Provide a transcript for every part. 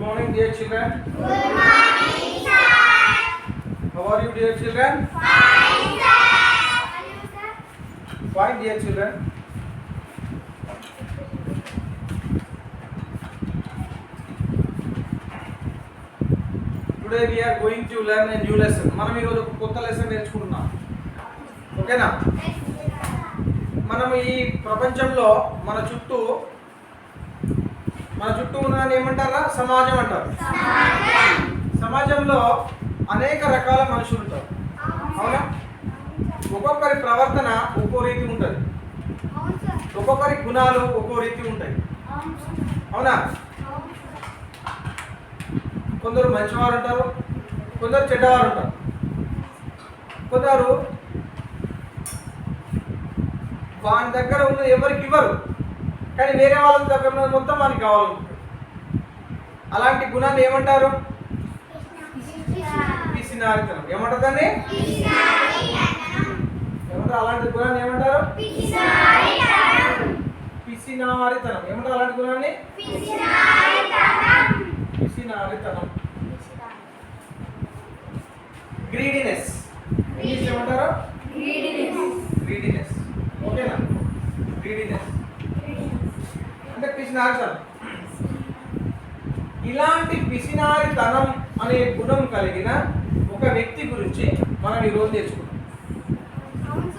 morning, dear children. Good morning, sir. How are you, dear children? Fine, sir. Fine, dear children. Today we are going to learn a new lesson. మనం ఈరోజు ఒక కొత్త lesson నేర్చుకుంటున్నాం. ఓకేనా? మనం ఈ ప్రపంచంలో మన చుట్టూ ఉన్నదాన్ని ఏమంటారా? సమాజం అంటారు. సమాజంలో అనేక రకాల మనుషులు ఉంటారు. అవునా? ఒక్కొక్కరి ప్రవర్తన ఒక్కో రీతి ఉంటుంది. ఒక్కొక్కరి గుణాలు ఒక్కో రీతి ఉంటాయి. అవునా? కొందరు మంచివారు ఉంటారు, కొందరు చెడ్డవారు ఉంటారు. కొందరు వాని దగ్గర ఉన్నది ఎవరికి ఇవ్వరు, కానీ వేరే వాళ్ళ దగ్గర ఉన్నది మొత్తం వానికి కావాలనుకుంటారు. అలాంటి గుణాన్ని ఏమంటారు? పిసినారితనం. ఏమంటారు దాన్ని? ఏమంటారు అలాంటి గుణాన్ని? ఏమంటారు? పిసినారితనం. ఏమంటారు అలాంటి గుణాన్ని? పిసినారితనం. గ్రీడీనెస్. ఇంగ్లీష్ ఏమంటారు? గ్రీడీనెస్. ఓకేనా? గ్రీడీనెస్ అంటే పిసినారితనం. ఇలాంటి పిసినారితనం అనే గుణం కలిగిన ఒక వ్యక్తి గురించి మనం ఈరోజు నేర్చుకున్నాం.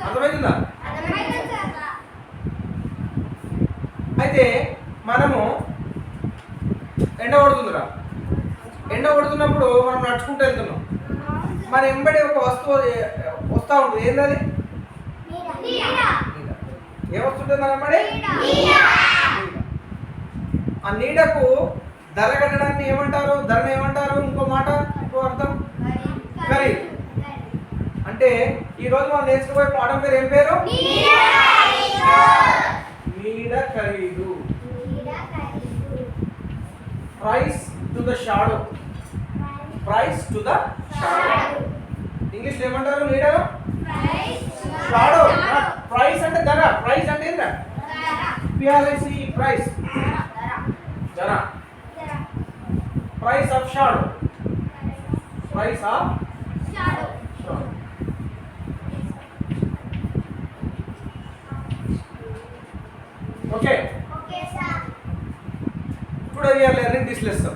అర్థమైందా? అయితే మనము ఎండ కొడుతున్నప్పుడు మనం నడుచుకుంటూ వెళ్తున్నాం. మన ఎంబడి ఒక వస్తువు వస్తూ ఉంటుంది. ఏంటది? ఏమొస్తుంటుంది మన ఎంబడి? ఆ నీడకు ధర కట్టడాన్ని ఏమంటారు? ధరను ఏమంటారు? ఇంకో మాట, ఇంకో అర్థం ఖరీదు. అంటే ఈరోజు మనం నేర్చుకోబోయే పాఠం పేరు ఏం పేరు? నీడ ఖరీదు. Price to the shadow. Price to the shadow. English ఏమంటారు? నీడ షాడో. ప్రైస్ అంటే ధర. ప్రైస్ అంటే ఏంటా? పిఆర్ఐసి. ప్రైస్ ధర. Price of shadow. Price of shadow. Okay. Okay, sir. Today we are learning this lesson.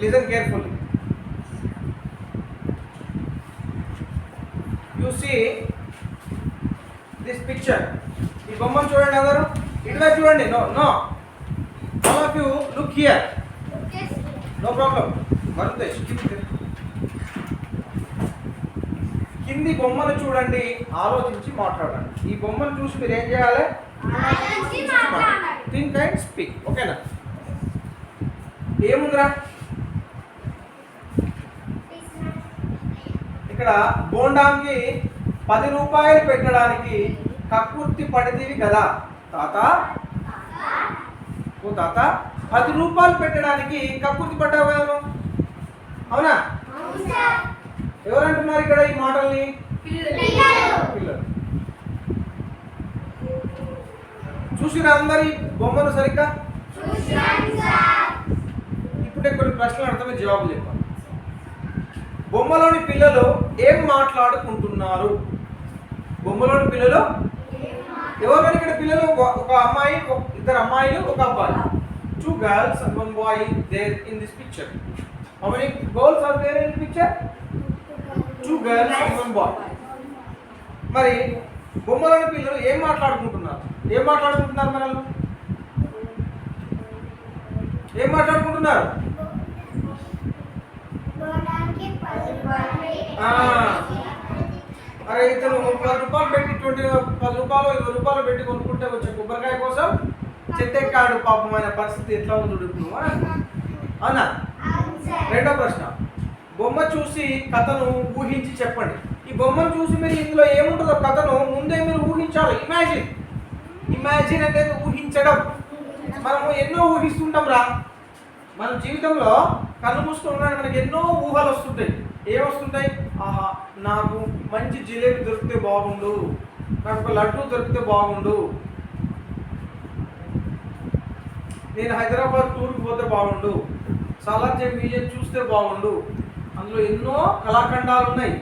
Listen carefully. You see this picture. ఈ బొమ్మను చూడండి అందరూ. ఇటువైపు చూడండి. No. All of you look here. Okay, sir. No problem. Varun కింది బొమ్మను చూడండి, ఆలోచించి మాట్లాడండి. ఈ బొమ్మను చూసి మీరు ఏం చేయాలి? Think and speak. ఓకేనా? ఏముందిరా ఇక్కడ? బోండాంకి 10 రూపాయలు పెట్టడానికి కక్కుర్తి పడితేవి కదా తాత. ఓ తాత, 10 రూపాయలు పెట్టడానికి కక్కుర్తి పడ్డావు కదా. అవునా? ఎవరంటున్నారు ఇక్కడ ఈ మాటల్ని? పిల్లలు. చూసిరా అందరి బొమ్మను సరిగ్గా? ఇప్పుడే కొన్ని ప్రశ్నలు అర్థమే జవాబు చెప్పాలి. బొమ్మలోని పిల్లలు ఏం మాట్లాడుకుంటున్నారు? బొమ్మలోని పిల్లలు ఎవరు? ఇక్కడ పిల్లలు ఒక అమ్మాయి, ఇద్దరు అమ్మాయిలు, ఒక అబ్బాయి. 2 girls and 1 boy there in this picture. How many girls are there in the picture? 2 girls and 1 boy. మరి బొమ్మలోని పిల్లలు ఏం మాట్లాడుకుంటున్నారు? ఏం మాట్లాడుకుంటున్నారు? మనల్ని ఏం మాట్లాడుకుంటున్నారు? అరే ఇతను 10 రూపాయలు పెట్టి 10 రూపాయలు 20 రూపాయలు పెట్టి కొనుక్కుంటే వచ్చే కొబ్బరికాయ కోసం చెట్టెక్కాడు. పాపం ఆయన పరిస్థితి ఎట్లా ఉంది ఇప్పుడు? అవునా? రెండో ప్రశ్న, బొమ్మ చూసి కథను ఊహించి చెప్పండి. ఈ బొమ్మను చూసి మీరు ఇందులో ఏముంటుందో కథను ముందే మీరు ఊహించాలి. ఇమాజిన్ అనేది ఊహించడం. మనము ఎన్నో ఊహిస్తుంటాం రా. మన జీవితంలో కళ్ళు మూసుకున్నాడు మనకి ఎన్నో ఊహలు వస్తుంటాయి. ఏమొస్తుంటాయి? ఆహా, నాకు మంచి జిలేబీ దొరికితే బాగుండు, నాకు ఒక లడ్డు దొరికితే బాగుండు, నేను హైదరాబాద్ టూర్కి పోతే బాగుండు, సాలార్జంగ్ మ్యూజియం చూస్తే బాగుండు, అందులో ఎన్నో కళాఖండాలు ఉన్నాయి,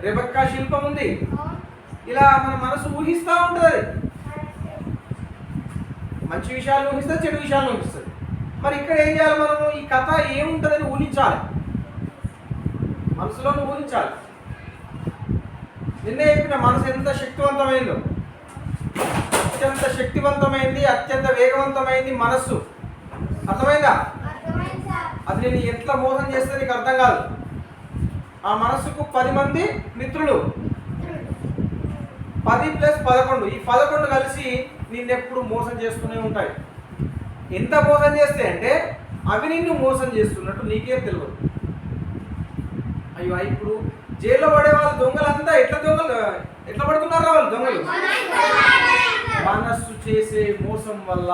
రెబెక్కా శిల్పం ఉంది. ఇలా మన మనసు ఊహిస్తూ ఉంటుంది, మంచి విషయాలు ఊహిస్తుంది, చెడు విషయాలు ఊహిస్తుంది. మరి ఇక్కడ ఏం చేయాలి, మనము ఈ కథ ఏముంటుందని ఊహించాలి, మనసులో ఊహించాలి. నిన్నే చెప్పిన మనసు ఎంత శక్తివంతమైందో, అత్యంత శక్తివంతమైంది, అత్యంత వేగవంతమైంది మనస్సు. అర్థమైందా? అది నేను ఎట్లా మోసం చేస్తే నీకు అర్థం కాదు. ఆ మనస్సుకు 10 మంది మిత్రులు, 10 + 11, ఈ 11 కలిసి నిన్నెప్పుడు మోసం చేస్తూనే ఉంటాయి. ఎంత మోసం చేస్తే అంటే అవి నిన్ను మోసం చేస్తున్నట్టు నీకే తెలియదు. అయ్యో ఇప్పుడు జైల్లో పడే వాళ్ళు దొంగలంతా ఎట్లా పడుతున్నారా వాళ్ళు దొంగలు? మనస్సు చేసే మోసం వల్ల.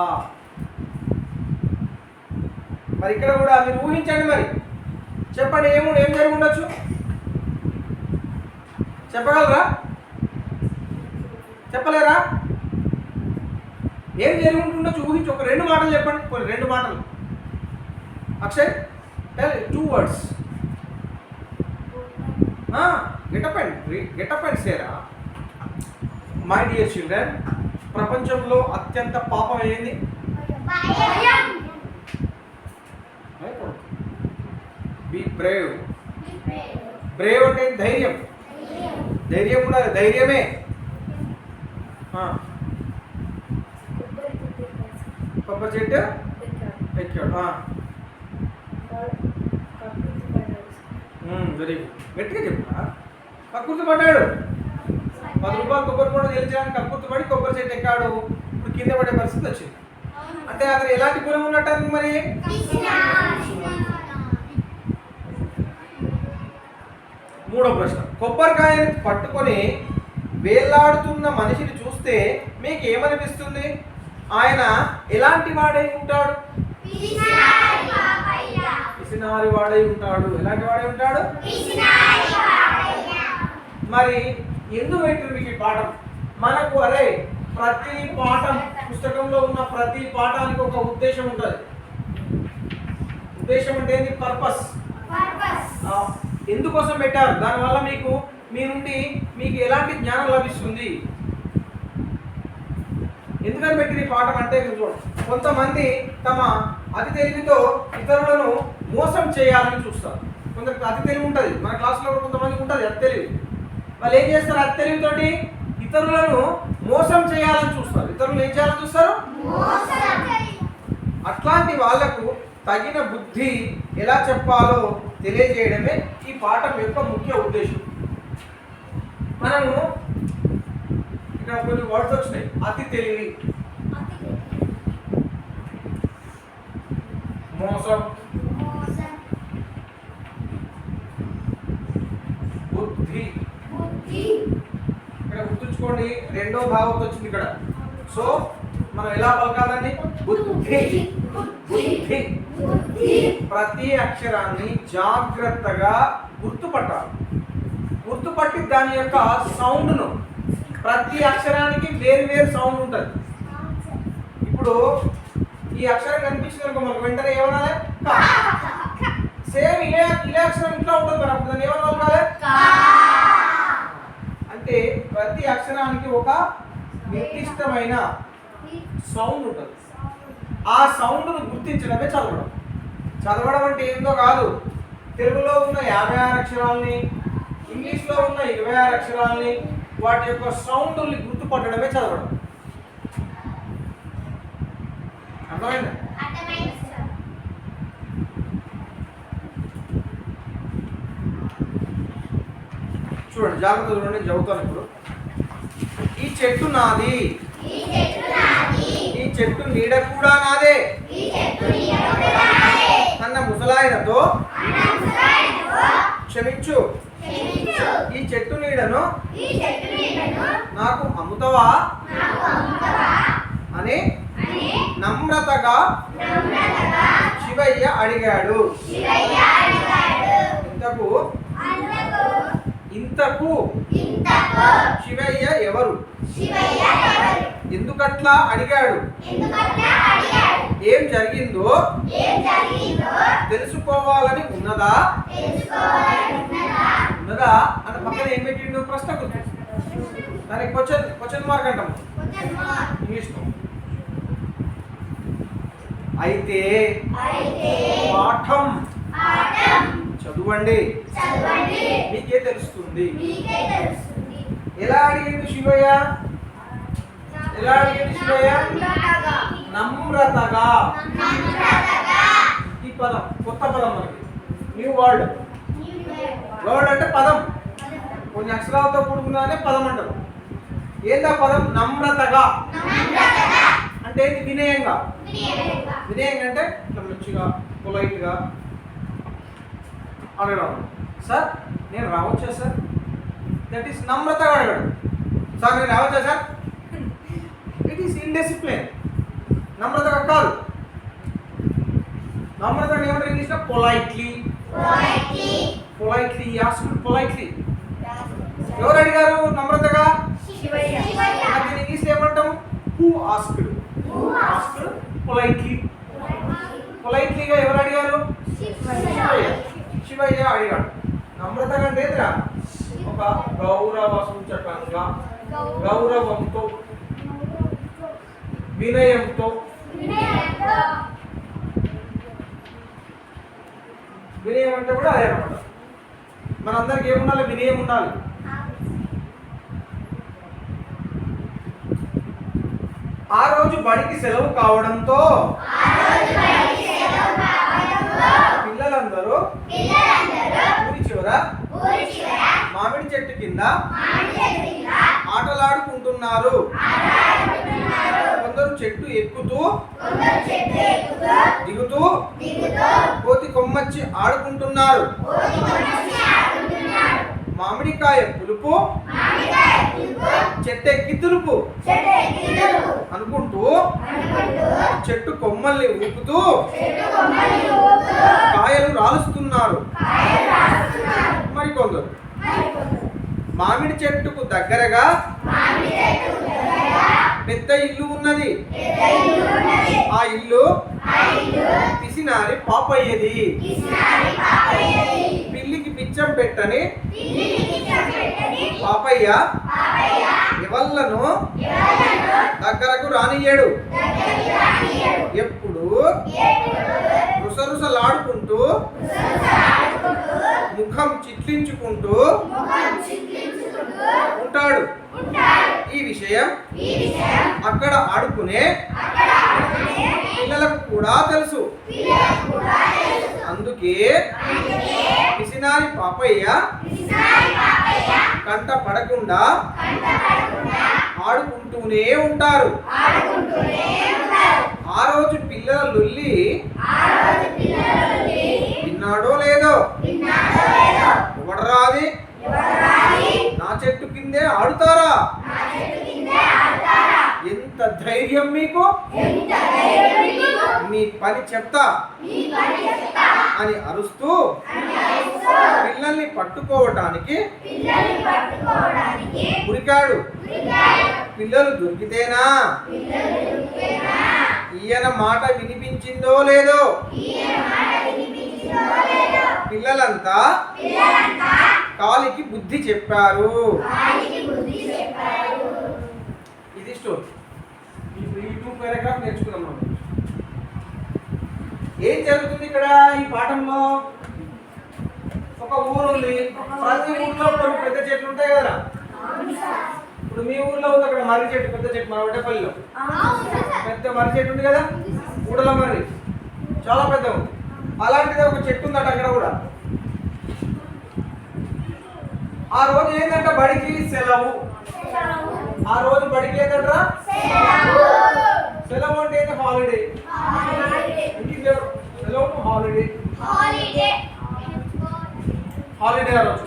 మరి ఇక్కడ కూడా మీరు ఊహించండి, మరి చెప్పండి ఏం జరిగి ఉండొచ్చు, చెప్పగలరా? చెప్పలేరా? ఏం జరిగి ఉంటుండొచ్చు ఊహించి ఒక 2 మాటలు చెప్పండి. 2 మాటలు. Akshay, tell 2 words. Get up and say రా. మై డియర్ చిల్డ్రన్, ప్రపంచంలో అత్యంత పాపం ఏంది? Be Brave. బ్రేవ్ అంటే ధైర్యం. ధైర్యం ఉండాలి, ధైర్యమే. కొబ్బరి చెట్టు ఎక్కాడు. వెరీ గుడ్, గట్టిగా చెప్తా. కక్కుర్తి పడ్డాడు, 10 రూపాయలు కొబ్బరి కూడా గెలిచడానికి కక్కుర్తి పడి కొబ్బరి చెట్టు ఎక్కాడు. ఇప్పుడు కింద పడే పరిస్థితి వచ్చింది. అంటే అతను ఎలాంటి గుణం ఉన్నట్టు మరి? మూడో ప్రశ్న, కొబ్బరికాయని పట్టుకొని వేలాడుతున్న మనిషిని చూస్తే మీకు ఏమనిపిస్తుంది? ఆయన ఎలాంటి వాడై ఉంటాడు? పిసినారి వాడై ఉంటాడు. ఎలాంటి వాడై ఉంటాడు? మరి ఎందుకు పెట్టింది మీకు ఈ పాఠం? మనకు ప్రతి పాఠం, పుస్తకంలో ఉన్న ప్రతి పాఠానికి ఒక ఉద్దేశం ఉంటుంది. ఉద్దేశం అంటే ఏంటి? పర్పస్. ఎందుకోసం పెట్టారు? దానివల్ల మీ నుండి మీకు ఎలాంటి జ్ఞానం లభిస్తుంది? ఎందుకని పెట్టిన ఈ పాఠం అంటే చూడండి, కొంతమంది తమ అతి తెలివితో ఇతరులను మోసం చేయాలని చూస్తారు. కొందరికి అతి తెలివి ఉంటుంది, మన క్లాసులో కొంతమందికి ఉంటుంది అతి తెలివి. వాళ్ళు ఏం చేస్తారు? అతి తెలివితోటి ఇతరులను మోసం చేయాలని చూస్తారు. ఇతరులను ఏం చేయాలని చూస్తారు? అట్లాంటి వాళ్లకు తగిన బుద్ధి ఎలా చెప్పాలో తెలియజేయడమే ఈ పాఠం యొక్క ముఖ్య ఉద్దేశం. మనము ఇక్కడ కొన్ని వర్డ్స్ వచ్చినాయి. అతి తెలివి, మోసం, బుద్ధి. ఇక్కడ గుర్తుంచుకోండి, 2వ భావం వచ్చింది ఇక్కడ. సో మనం ఎలా పలకాలండి? బుద్ధి. బుద్ధి. ప్రతి అక్షరాన్ని జాగ్రత్తగా గుర్తుపట్టాలి. గుర్తుపట్టి దాని యొక్క సౌండ్ను, ప్రతి అక్షరానికి వేరు సౌండ్ ఉంటుంది. ఇప్పుడు ఈ అక్షరం కనిపించింది అనుకో, మనకు వెంటనే ఏమనాలి? సేమ్ ఇదే అక్షరం ఇంట్లో ఉంటుంది, మరి అప్పుడు దాన్ని ఏమనాలి? అంటే ప్రతి అక్షరానికి ఒక నిర్దిష్టమైన సౌండ్ ఉంటుంది. ఆ సౌండ్ను గుర్తించడమే చదవడం. చదవడం అంటే ఏందో కాదు, తెలుగులో ఉన్న 56 అక్షరాలని, ఇంగ్లీష్లో ఉన్న 26 అక్షరాలని, వాటి యొక్క సౌండ్ని గుర్తుపట్టడమే చదవడం. అర్థమైందా? చూడండి, జాగ్రత్త చూడండి, చదువుతాను ఇప్పుడు. ఈ చెట్టు నాది, ఈ చెట్టు నీడ కూడా నాదే అన్న ముసలాయనతో క్షమించు, ఈ చెట్టు నీడను నాకు అమ్ముతావా అని నమ్రతగా శివయ్య అడిగాడు. ఇంతకు శివయ్య ఎవరు? ఎందుకట్లా అడిగాడు. ఏం జరిగిందో తెలుసుకోవాలని ఉన్నదా అని పక్కన ఏం పెట్టిండు? ప్రశ్న గుర్తు. దానికి క్వశ్చన్ మార్క్ అంటాం ఇంగ్లీష్ లో. అయితే పాఠం చదవండి, మీకే తెలుస్తుంది. ఎలా అడిగింది శివయ్య? ఎలా అడిగింది శివయ్య? నమ్రతగా. ఈ పదం కొత్త పదం మనకి, న్యూ వర్డ్. వర్డ్ అంటే పదం, కొన్ని అక్షరాలతో కూడుకున్నదే పదం అంటారు. ఏందా పదం? నమ్రతగా అంటే ఏంటి? వినయంగా. వినయంగా అంటే ఇట్లా మంచిగా పొలైట్గా అడగడం. సార్ నేను రావచ్చా సార్? దట్ ఈస్ నమ్రతగా అడగడం. సార్ నేను రావచ్చా సార్? It is indiscipline. నమ్రతగా కాదు. నమ్రతగా ఏమంటారు ఇంగ్లీష్లో? పొలైట్లీ. Politely asked politely. ఎవరు అడిగారు నమ్రతగా? దీని ఇంగ్లీష్లో ఏమంటాం? Who asked. Asked politely. పొలైట్లీగా ఎవరు అడిగారు? శివయ్య అడిగాడు. నమ్రతగా అంటే ఏంటిరా? ఒక గౌరవ సూచకంగా, గౌరవంతో, వినయంతో. వినయం అంటే కూడా అదే అనమాట. మనందరికి ఏముండాలి? వినయం ఉండాలి. ఆ రోజు బడికి సెలవు కావడంతో పిల్లలందరూ ఊరి చివర మామిడి చెట్టు కింద ఆటలాడుకుంటున్నారు. కొందరు చెట్టు ఎక్కుతూ దిగుతూ కోతి కొమ్మచ్చి ఆడుకుంటున్నారు. మామిడికాయ పులుపు చెట్టెక్కి తులుపు అనుకుంటూ చెట్టు కొమ్మల్ని ఊపుతూ కాయలు రాలుస్తున్నారు మరికొందరు. మామిడి చెట్టుకు దగ్గరగా పెద్ద ఇల్లు ఉన్నది. ఆ ఇల్లు పిసినారి పాపయ్యది. పిల్లికి పిచ్చం పెట్టని పాపయ్య ఎవళ్ళను దగ్గరకు రానియ్యడు. ఎప్పుడు రుసరుసలాడుకుంటూ ముఖం చిట్లించుకుంటూ ఉంటాడు. ఈ విషయం అక్కడ ఆడుకునే పిల్లలకు కూడా తెలుసు. అందుకే పిసినారి పాపయ్య కంట పడకుండా ఆడుకుంటూనే ఉంటారు. ఆ రోజు పిల్లల లొల్లి విన్నాడో లేదో? ఎవడరాది నా చెట్టు కిందే ఆడుతారా? ఎంత ధైర్యం మీకు? మీ పని చెప్తా అని అరుస్తూ పిల్లల్ని పట్టుకోవటానికి ఉరికాడు. పిల్లలు దొరికితేనా? ఈయన మాట వినిపించిందో లేదో? పిల్లలంతా కాలికి బుద్ధి చెప్పారు. ఇది స్టోరీ. ఈ 2 పారాగ్రాఫ్ నేర్చుకున్నాం మనం. ఏం జరుగుతుంది ఇక్కడ ఈ పాఠంలో? ఒక ఊరు ఉంది. ప్రతి ఊర్లో కొన్ని పెద్ద చెట్లు ఉంటాయి కదా. ఇప్పుడు మీ ఊర్లో ఉంది అక్కడ మర్రి చెట్టు, పెద్ద చెట్టు. మన వడ్డేపల్లిలో పెద్ద మర్రి చెట్టు ఉంది కదా, ఊడల మర్రి, చాలా పెద్ద ఉంది. అలాంటిది ఒక చెట్టు ఉందట అక్కడ కూడా. ఆ రోజు ఏంటంటే బడికి సెలవు. ఆ రోజు బడికి ఏంటంటారా? సెలవు అంటే ఏంటి? హాలిడే. సెలవు హాలిడే. హాలిడే ఆ రోజు.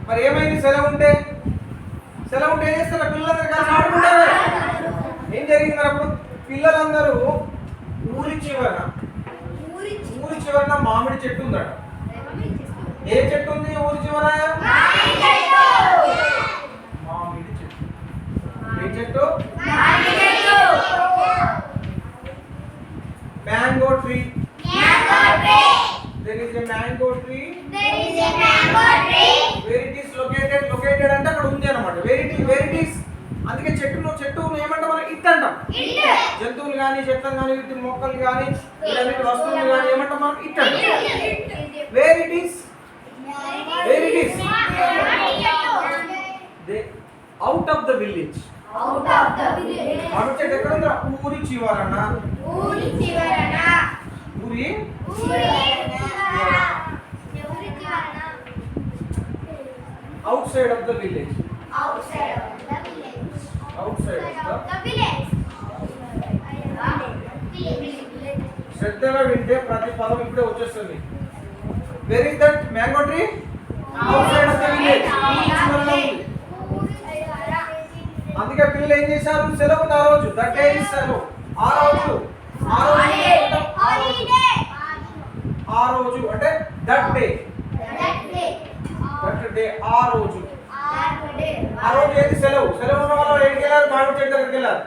మరి ఏమైంది? సెలవు ఉంటే ఏం చేస్తారు? పిల్లలందరూ కలిసి ఆడుకుంటారు. ఏం జరిగింది మరి అప్పుడు? పిల్లలందరూ ఊరి చివరన మామిడి చెట్టు ఉందట. ఏ చెట్టు ఉంది ఊరి చివర? మామిడి చెట్టు. ఏ చెట్టు? there is a mango tree. There is a mango tree. Where it is located? Located అంటే అక్కడ ఉంది అన్నమాట. Where it is అందుకే చెట్టును ఏమంటాం మనం ఇట్ అంటాం. జంతువులు కానీ చెట్లను కానీ వీటి మొక్కలు కానీ వీటన్నిటి వస్తువులు కానీ ఏమంటాం మనం ఇట్ అంటాం. Where it is? Where it is? Out of the village. Out of the village. మామిడి చెట్టు ఎక్కడ ఉందా? ఊరి చివరన. ఊరి చివరన. ఊరి outside of the village. Outside of the village. Outside of the village. శ్రద్ధగా వింటే ప్రతి పదం ఇప్పుడే వచ్చేస్తుంది. Where is that mango tree? Outside of the village. ఊరి చివరన ఉంది. అందుకే పిల్లలు ఏం చేశారు? సెలవు ఆ రోజు. దట్ డే ఇస్ సెలవు. ఆ రోజు అంటే దట్ డే. ఆ రోజు ఏది సెలవు. సెలవు ఉన్న వాళ్ళు ఎక్కడికి వెళ్ళారు? మామిడి చెట్టు దగ్గరికి వెళ్ళారు.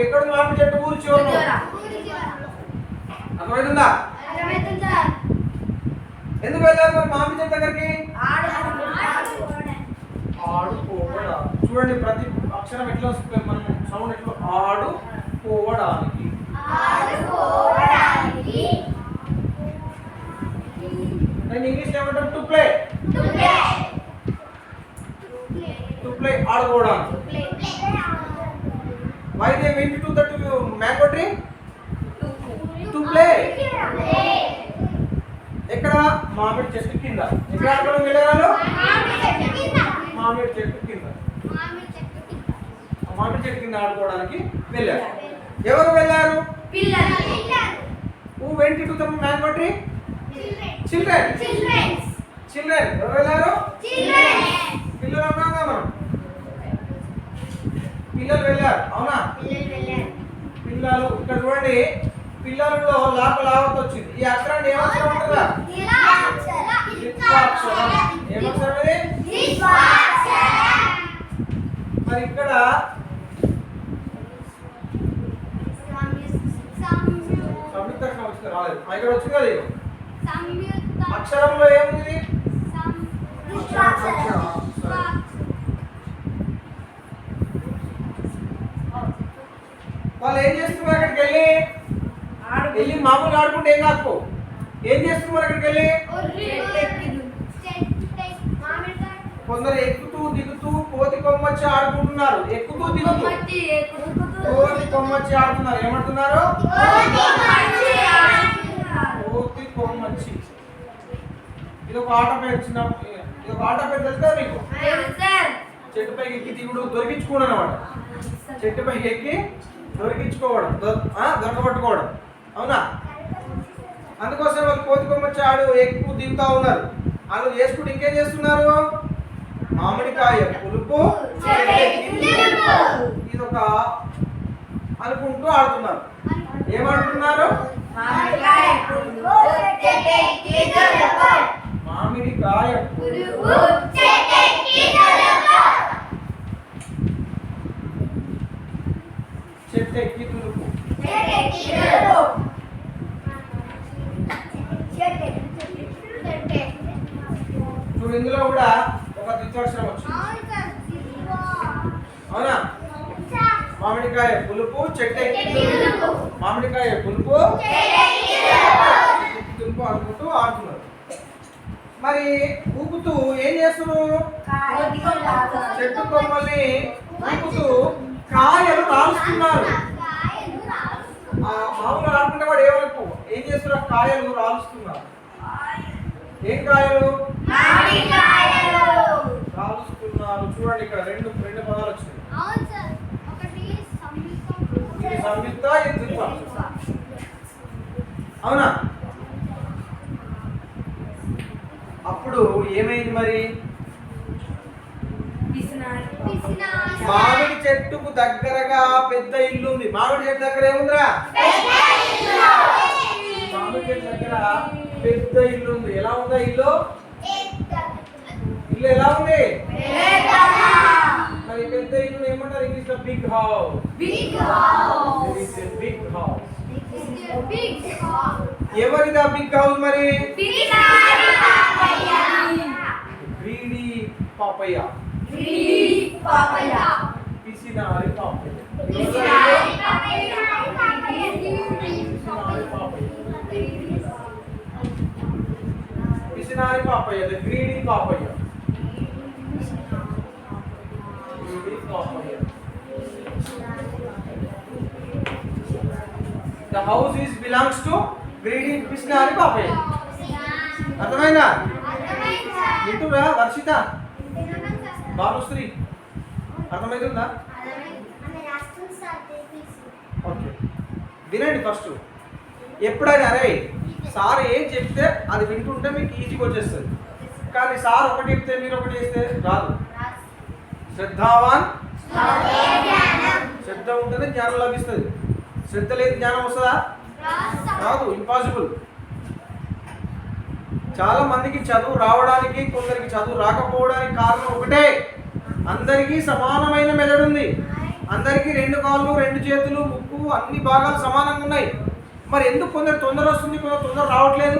ఎక్కడ మామిడి చెట్టు? ఊరి చివరి. అర్థమవుతుందా? ఎందుకు వెళ్ళారు మరి మామిడి చెట్టు దగ్గరికి? ఆడుకోవడా. చూడండి ప్రతి అక్షరం ఎట్లా వస్తుంది, మనం సౌండ్ ఎట్లా. ఆడుకోవడానికి. నేను ఇంగ్లీష్ ఏమంటాను? To play. టు ప్లే ఆడుకోవడానికి. Why they went to that mango tree? To play. ఎక్కడ? మామిడి చెట్టు కింద. ఎక్కడ ఆడుకోవడానికి వెళ్ళారు? మామిడి చెట్టు కింద. మామిడి చెట్టు కింద ఆడుకోవడానికి వెళ్ళారు. ఎవరు వెళ్ళారు? Who went to the mango tree? Children. ఎవరు వెళ్ళారు? పిల్లలు అన్నాం కదా మనం. పిల్లలు వెళ్ళారు. అవునా? పిల్లలు. ఇక్కడ చూడండి, పిల్లలలో లావత్ వచ్చింది. ఈ అక్షరాన్ని ఏమక్షరం ఉంటుందా? ద్విత్వాక్షరం. ఏమక్షరం ఇది? మరి ఇక్కడ సంయుక్తాక్షరం వచ్చింది, రాలేదు. ఇక్కడ వచ్చింది కదా. అక్షరంలో ఏముంది? వాళ్ళు ఏం చేస్తున్నారు? అక్కడికి వెళ్ళి మామూలుగా ఆడుకుంటే ఏం కాకపో. ఏం చేస్తున్నారు అక్కడికి వెళ్ళి? కొందరు ఎక్కుతూ దిగుతూ కోతి కొమ్మచ్చి ఆడుకుంటున్నారు. ఎక్కుతూ దిగుతూ కోతి కొమ్మచ్చి ఆడుతున్నారు. ఏమంటున్నారు? కోతి కొమ్మచ్చి. ఇది ఒక ఆట పేరు. ఇది ఒక ఆట పేరు తెలుసా మీకు? చెట్టు పైకి ఎక్కి దిగుడు, దొరికించుకోవడం అన్నమాట. చెట్టు పైకి ఎక్కి దొరికించుకోవడం, దొరకబట్టుకోవడం. అవునా? అందుకోసం వాళ్ళు కోతి కొమ్మచ్చి ఎక్కువ దిగుతా ఉన్నారు. వాళ్ళు చేసుకుంటూ ఇంకేం చేస్తున్నారు? మామిడికాయ పులుపు ఇదొక అనుకుంటూ ఆడుతున్నారు. ఏమంటున్నారు? మామిడికాయ పులుపు చెట్టు ఎక్కి తులుపు. చూడు, ఇందులో కూడా ఒక ద్విత్వాక్షరం వచ్చింది. అవునా? మామిడికాయ పులుపు చెట్టు ఎక్కి తులుపు. మామిడికాయ పులుపు తులుపు అనుకుంటూ ఆడుతున్నారు. మరి ఊపుతూ ఏం చేస్తున్నారు? చెట్టు కొమ్మల్ని ఊపుతూ కాయలు రాలుస్తున్నారు. మామూలుగా ఆడుకుంటే వాడు ఏమనుకో ఏం చేస్తున్నారు? కాయలు రాలుస్తున్నారు. ఏం కాయలు? రాలుస్తున్నారు. చూడండి, ఇక్కడ రెండు పదాలు వచ్చినాయి. ఇది సంయుక్త, ఇది ద్విత్వాక్షరం. అవునా? అప్పుడు ఏమైంది మరి? మామిడి చెట్టుకు దగ్గరగా పెద్ద ఇల్లు ఉంది. మామిడి చెట్టు దగ్గర ఏముందిరా? మామిడి చెట్టు దగ్గర పెద్ద ఇల్లు ఉంది. ఎలా ఉందా ఇల్లు? ఇల్లు ఎలా ఉంది? మరి పెద్ద ఇల్లు ఏమంటారు ఇంగ్లీష్ లో? Big house. Big house. ఎవరిది ఆ బిగ్ హౌస్ మరి? పిసినారి పాపయ్య. గ్రీడీ పాపయ్య. గ్రీడీ పాపయ్య. పిసినారి పాపయ్య. పిసినారి పాపయ్య. పిసినారి Papayya. The greedy Papayya. Greedy Papayya. The house is belongs to greedy పిసినారి పాపయ్య. అర్థమైందా? ఇటురా వర్షిత, భానుశ్రీ అర్థమవుతుందా? ఓకే, వినండి ఫస్ట్. ఎప్పుడైనా అరే సార్ ఏం చెప్తే అది వింటుంటే మీకు ఈజీగా వచ్చేస్తుంది. కానీ సార్ ఒకటి చెప్తే మీరు ఒకటి చేస్తే రాదు. శ్రద్ధావాన్, శ్రద్ధ ఉంటేనే జ్ఞానం లభిస్తుంది. శ్రద్ధ లేని జ్ఞానం వస్తుందా? రాదు, ఇంపాసిబుల్. చాలా మందికి చదువు రావడానికి, కొందరికి చదువు రాకపోవడానికి కారణం ఒకటే, అందరికీ సమానమైన మెదడు ఉంది. అందరికీ 2 కాళ్ళు, 2 చేతులు, ముక్కు, అన్ని భాగాలు సమానంగా ఉన్నాయి. మరి ఎందుకు కొందరు తొందర వస్తుంది, కొందరు తొందర రావట్లేదు?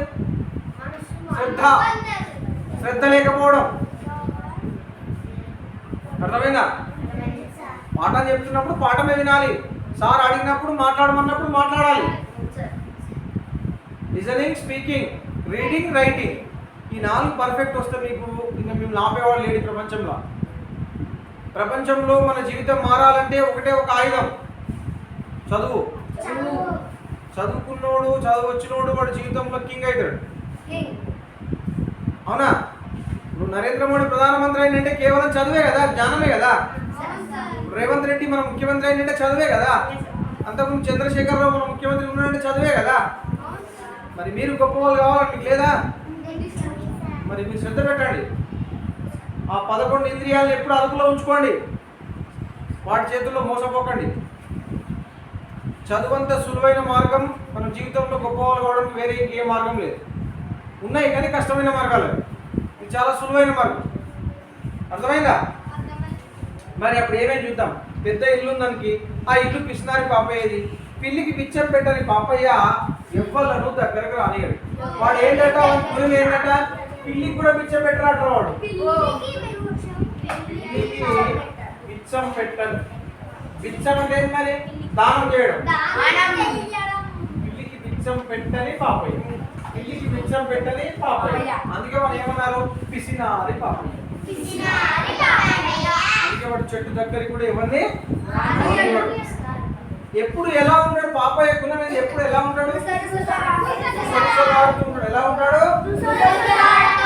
శ్రద్ధ లేకపోవడం. అర్థమైందా? పాఠం చెప్తున్నప్పుడు పాఠమే వినాలి. సార్ అడిగినప్పుడు మాట్లాడమన్నప్పుడు మాట్లాడాలి. లిజనింగ్, స్పీకింగ్, రీడింగ్, రైటింగ్, ఈ 4 పర్ఫెక్ట్ వస్తే మీకు ఇంకా మేము ఆపేవాళ్ళు లేడు ఈ ప్రపంచంలో. ప్రపంచంలో మన జీవితం మారాలంటే ఒకటే ఒక ఆయుధం, చదువు. చదువుకున్నోడు, చదువు వచ్చినోడు వాడు జీవితంలో కింగ్ అవుతాడు. అవునా? ఇప్పుడు నరేంద్ర మోడీ ప్రధానమంత్రి అయినంటే కేవలం చదువే కదా, జ్ఞానమే కదా. రేవంత్ రెడ్డి మన ముఖ్యమంత్రి అయినంటే చదువే కదా. అంతకుముందు చంద్రశేఖరరావు మన ముఖ్యమంత్రి ఉన్నాడంటే చదువే కదా. మరి మీరు గొప్ప వాళ్ళు కావాలని మీకు లేదా? మరి మీరు శ్రద్ధ పెట్టండి. ఆ 11 ఇంద్రియాలను ఎప్పుడు అదుపులో ఉంచుకోండి. వాటి చేతుల్లో మోసపోకండి. చదువంత సులువైన మార్గం మన జీవితంలో గొప్పవాళ్ళు కావడానికి వేరే ఇంకే మార్గం లేదు. ఉన్నాయి కానీ కష్టమైన మార్గాలు. ఇది చాలా సులువైన మార్గం. అర్థమైందా? మరి అప్పుడు ఏమేమి చూద్దాం. పెద్ద ఇల్లు ఉందానికి, ఆ ఇల్లు పిసినారి పాపయ్యది. పిల్లికి పిచ్చం పెట్టని పాపయ్య ఎవ్వలను దగ్గరకు రానియడు. వాడు ఏంటంట, పురుగు ఏంటంట, పిల్లికి కూడా పిచ్చం పెట్టరాట. వాడు పిల్లికి పిచ్చం పెట్టను. పిచ్చం అంటే ఏంటి మరి? దానం చేయడం. పిల్లికి పిచ్చం పెట్టని పాపయ్య. పిల్లికి పిచ్చం పెట్టని పాపయ్య. అందుకే వాళ్ళు ఏమన్నారు? పిసినారి పాపయ్య. అందుకే వాడు చెట్టు దగ్గరికి కూడా ఎవరిని ఎప్పుడు ఎలా ఉంటాడు? పాపయ్య గుణం అనేది ఎప్పుడు ఎలా ఉంటాడు? రుసరుసలాడుతూ ఉంటాడు. ఎలా ఉంటాడు? రుసరుసలాడుతూ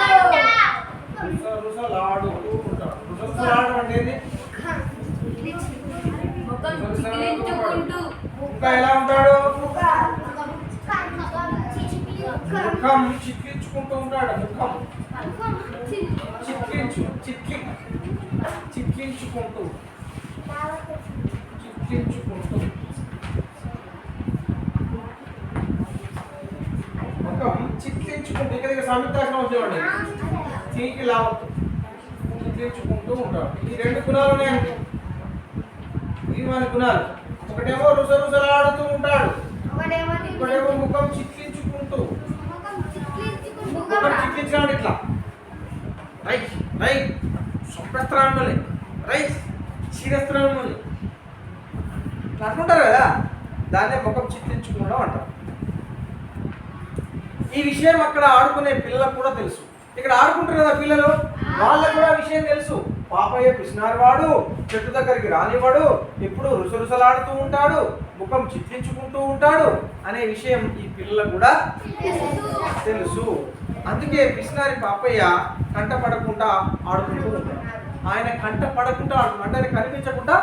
ఉంటాడు. రుసరుసలాడడం అంటే ఏంది? ఇంకా ఎలా ఉంటాడు? ముఖం చిట్లించుకుంటూ ఉంటాడు. ముఖం చిట్లించుకుంటూ ముఖం చిట్లించుకుంటూ ఇక్కడ సంయుక్తాక్షరం వచ్చేవాడి చీకి లావత్తు చిట్లించుకుంటూ ఉంటాడు. ఈ 2 గుణాలు ఉన్నాయండి. ఇవి మన గుణాలు. ఒకటేమో రుసరుసలాడుతూ ఉంటాడు, ఒకటేమో ముఖం చిట్లించుకుంటూ. ముఖం చిట్లించాడు ఇట్లా రైట్ రైట్ సొంపెత్రాన్ని రైట్ చీరస్త్రాన్ని అనుకుంటారు కదా, దాన్నే ముఖం చిట్లించుకోవడం అంటారు. ఈ విషయం అక్కడ ఆడుకునే పిల్లలకు కూడా తెలుసు. ఇక్కడ ఆడుకుంటారు కదా పిల్లలు, వాళ్ళకు కూడా విషయం తెలుసు. పాపయ్య పిసినారి వాడు, చెట్టు దగ్గరికి రానివాడు, ఎప్పుడు రుసరుసలాడుతూ ఉంటాడు, ముఖం చిట్లించుకుంటూ ఉంటాడు అనే విషయం ఈ పిల్లలకు కూడా తెలుసు. అందుకే పిసినారి పాపయ్య కంట పడకుండా ఆడుకుంటూ ఉంటాడు. ఆయన కంట పడకుండా ఆడుకుంటాడు, అంటే ఆయన కనిపించకుండా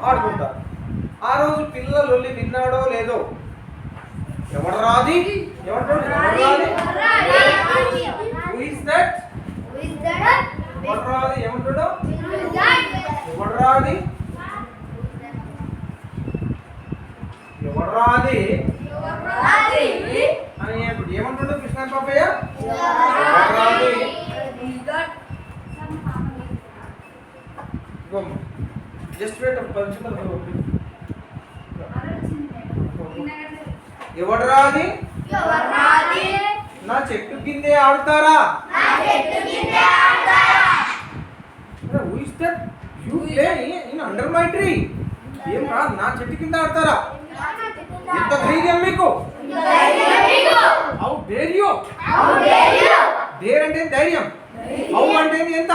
ఆడుకుంటారు. ఆ రోజు పిల్లల లొల్లి విన్నాడో లేదో, ఎవడు రాది ఏమంటాడు? Who is that? ఎవడు రాది ఏమంటాడు? ఎవడు రాది ఎవడు రాది అని ఏమంటాడు కృష్ణ పాపయ్య? జస్ట్ వెయిట్ పరిచయం. ఎవడు రాది ఎవరాది నా చెట్టు కిందే ఆడతారా? నా చెట్టు కింద ఆడతారా who is that? You play in under my tree. ఏం రా నా చెట్టు కింద ఆడతారా? ఎంత ధైర్యం మీకు? ధైర్యం మీకు how dare you? How dare you dare అంటే ధైర్యం, హౌ అంటే ఎంత?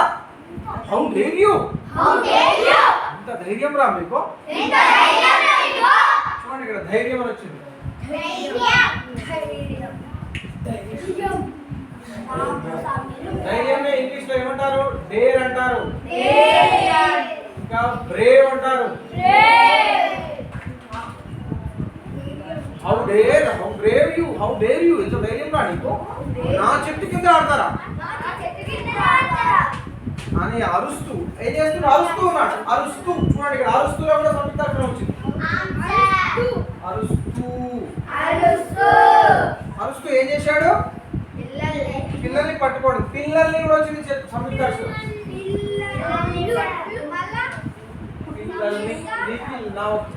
How dare you? How dare you ఎంత ధైర్యం రా మీకు? ఎంత ధైర్యం మీకు చూడండి ఇక్కడ ధైర్యం అని వచ్చింది. ధైర్యాన్ని ఇంగ్లీష్ లో ఏమంటారు? డేర్ అంటారు. ఇంకా బ్రేవ్ అంటారు. How dare, how Brave you, how dare you, ఎంత ధైర్యం రా నీకు? నా చెట్టు కింద ఆడతారా అని అరుస్తూ ఏం చేస్తున్నాడు? అరుస్తూ ఉన్నాడు. అరుస్తూ చూడండి ఇక్కడ అరుస్తూలో కూడా సంయుక్తాక్షరం వచ్చింది. అరుస్తూ అరుస్తూ ఏం చేశాడు? పిల్లల్ని పట్టుకోడు. పిల్లల్ని కూడా వచ్చింది సంయుక్తాక్షరం.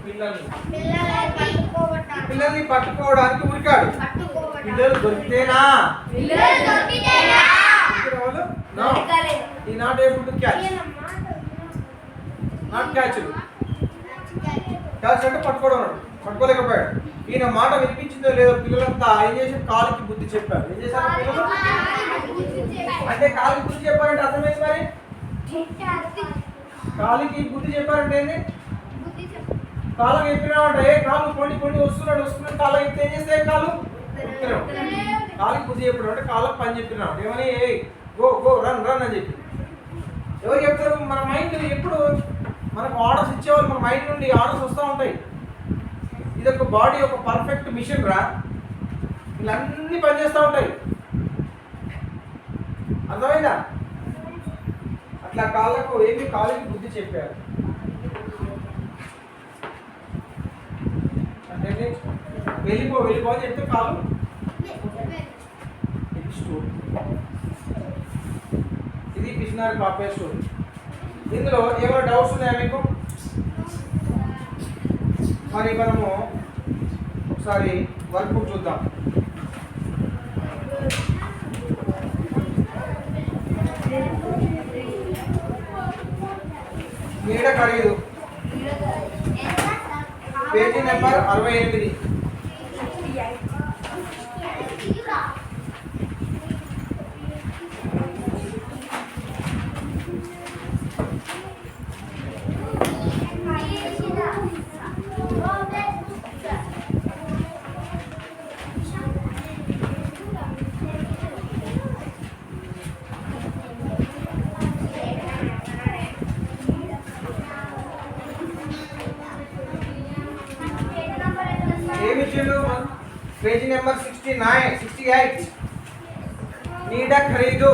పిల్లల్ని పిల్లల్ని పట్టుకోవడానికి ఉరికాడు. పిల్లలు దొరికితేనా? No. He not able to catch. Not catch. Catch అంటే పట్టుకోవడం, పట్టుకోలేకపోయాడు. ఈయన మాట వినిపించిందో లేదో పిల్లలంతా ఏం చేసి కాలుకి బుద్ధి చెప్పారు. ఏం చేశారు పిల్లలు? అంటే కాలుకి బుద్ధి చెప్పారంటే అర్థమైంది మరి. కాలుకి బుద్ధి చెప్పారంటే ఏంటి? కాళ్ళకి చెప్పినామంటే ఏ కాలు కొన్ని వస్తున్నాడు కాళ్ళకి చెప్తే ఏం చేస్తే కాలు కాలుకి బుద్ధి చెప్పడం అంటే కాళ్ళకి పని చెప్పినాడు. ఏమని గో గో రన్ రన్ అని చెప్పి ఎవరు చెప్తారు? మన మైండ్ ఎప్పుడు మనకు ఆర్డర్స్ ఇచ్చేవాళ్ళు మన మైండ్ నుండి ఆర్డర్స్ వస్తూ ఉంటాయి. ఇది ఒక బాడీ ఒక పర్ఫెక్ట్ మిషన్ రా, వీళ్ళన్నీ పనిచేస్తూ ఉంటాయి. అర్థమైందా? అట్లా కాళ్ళకు కాళ్ళకి బుద్ధి చెప్పారు. అంటే వెళ్ళిపో అని చెప్తే కాలు స్టోరీ. ఇది పిసినారి పాపే స్టోరీ. ఇందులో ఏమైనా డౌట్స్ ఉన్నాయా మీకు? మరి మనము ఒకసారి వర్క్ బుక్ చూద్దాం. నీడ ఖరీదు పేజీ నెంబర్ 68. Page number 68. నీడ ఖరీదు.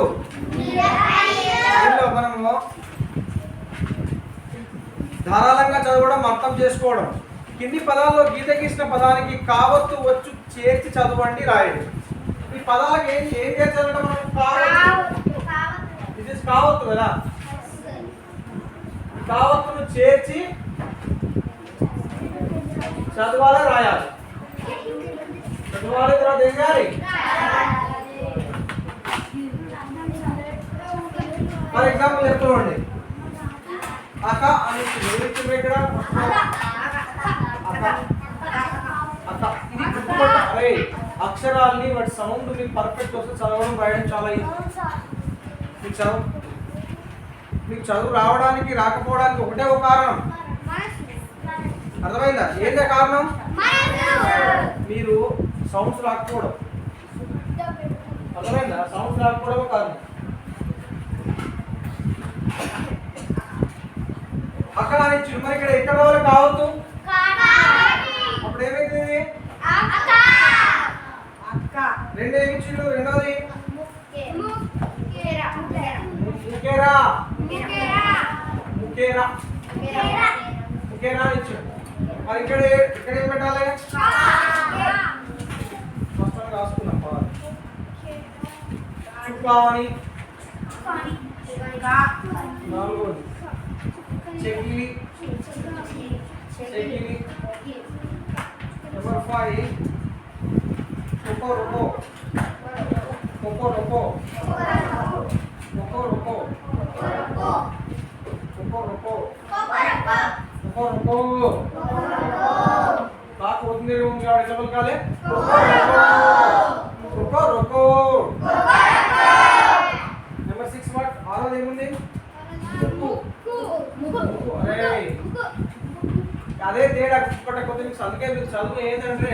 దీనిలో మనము ధారాళంగా చదవడం, అర్థం చేసుకోవడం. కింది పదాల్లో గీత గీసిన పదానికి కావత్తు వచ్చు చేర్చి చదవండి, రాయండి. ఈ పదాలకు ఏం చేర్చాలంటే మనం ఇది కావత్తు కదా, కావత్తును చేర్చి చదవాలా రాయాలి. చదవాలి తర్వాత ఏం చేయాలి? ఫర్ ఎగ్జాంపుల్ చెప్తామండి. అక్క అని ఇక్కడ అక్క ఇది గుర్తుపట్ట. అరే అక్షరాల్ని వాటి సౌండ్ని పర్ఫెక్ట్ వస్తే చదవడం రాయడం చాలా మీకు చదువు రావడానికి రాకపోవడానికి ఒకటే ఒక కారణం. అర్థమైందా? ఏంటే కారణం? మీరు సౌండ్స్ రాకపోవడం. అర్థమైందా? సౌండ్స్ రాకపోవడం కారణం. అక్కడ అని మరి ఇక్కడ ఎక్కడ రావాలి? కావద్దు. అప్పుడు ఏమైతుంది? రెండు ఏమిచ్చిండు? రెండోది ముకేరా అని ఇచ్చాడు. మరి ఇక్కడ ఏం పెట్టాలి? రాసుకున్నాం. చుక్కాని నాలుగోది చెక్కిలి. నెంబర్ 5 रुको रुको रुको रुको रुको रुको बात होती होंगे और डबल काले रुको रुको नंबर 6 व्हाट आरो ఏముంది అరే అదే తేడా కొద్ది మీకు అందుకే మీరు చదువు ఏంటంటే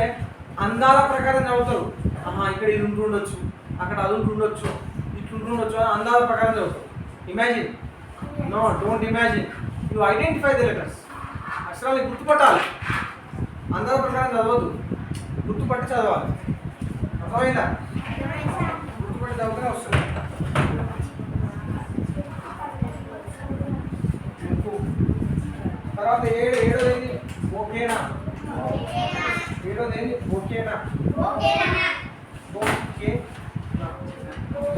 అందాల ప్రకారం చదువుతారు. ఆహా ఇక్కడ ఇది ఉంటుండొచ్చు, అక్కడ అది ఉంటుండొచ్చు, ఇట్లా ఉంటుండొచ్చు అని అందాల ప్రకారం చదువుతారు. Imagine no don't imagine, you identify the letters. అక్షరాలు గుర్తుపట్టాలి, అందాల ప్రకారం చదవద్దు, గుర్తుపట్టి చదవాలి. అర్థమైందా? గుర్తుపట్టి చదివితేనే వస్తుంది. తర్వాత ఏడోది ఓకేనా, ఏడోది ఓకేనా,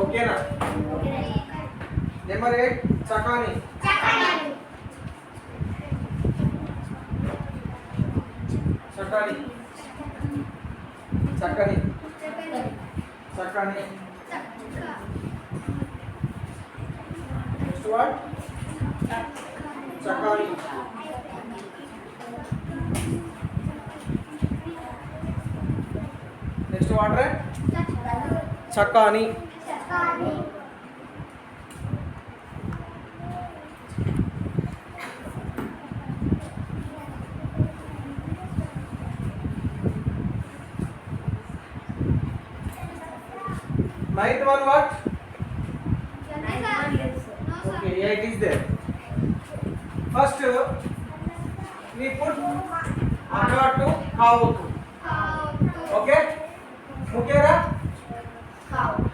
ఓకేనా. నెంబర్ 8 చకాని, చకాని చక్కని చక్కని. నెక్స్ట్ వర్డ్ చకాని. నెక్స్ట్ వాటర్ చకాని. Ninth one what? Okay, yeah, it is there. First, we put aga to cow to. Okay? Mukera?